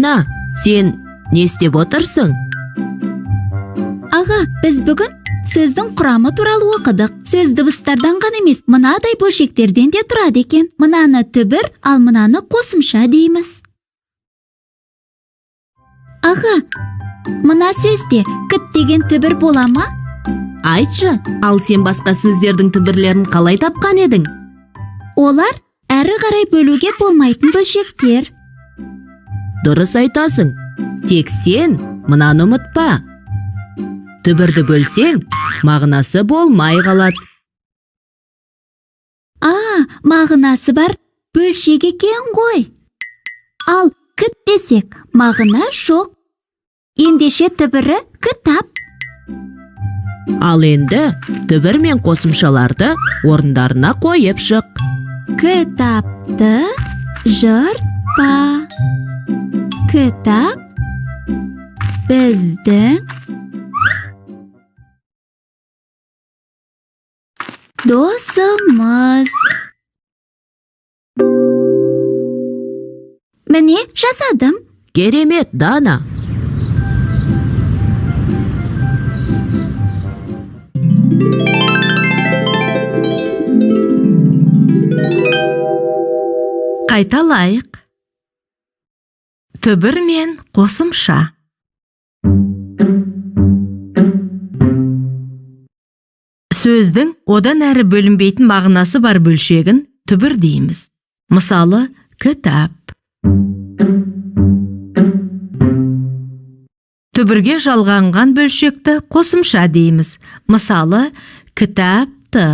Дана, сен не істеп отырсың? Аға, біз бүгін сөздің құрамы туралы оқыдық. Сөз дыбыстардан ғана емес, мынадай бөлшектерден де тұрады екен. Мынаны түбір, ал мынаны қосымша дейміз. Аға, мына сөзде кіт деген түбір бола ма? Айтшы, ал сен басқа сөздердің түбірлерін қалай тапқан едің? Олар әрі қарай бөлуге болмайтын бөлшектер. Дұрыс айтасың. Тек сен мынаны ұмытпа. Түбірді бөлсең, мағынасы болмай қалады. Мағынасы бар бөлшек екен ғой. Ал кіт десек, мағына жоқ. Ендеше түбірі кітап. Ал енді түбір мен қосымшаларды орындарына қойып шық. Кітапты жыртпа. Кітап біздің досымыз. Міне, жазадым. Керемет, Дана. Қайталайық. Түбір мен қосымша. Сөздің одан әрі бөлінбейтін мағынасы бар бөлшегін түбір дейміз. Мысалы, кітап. Түбірге жалғанған бөлшекті қосымша дейміз. Мысалы, кітапты.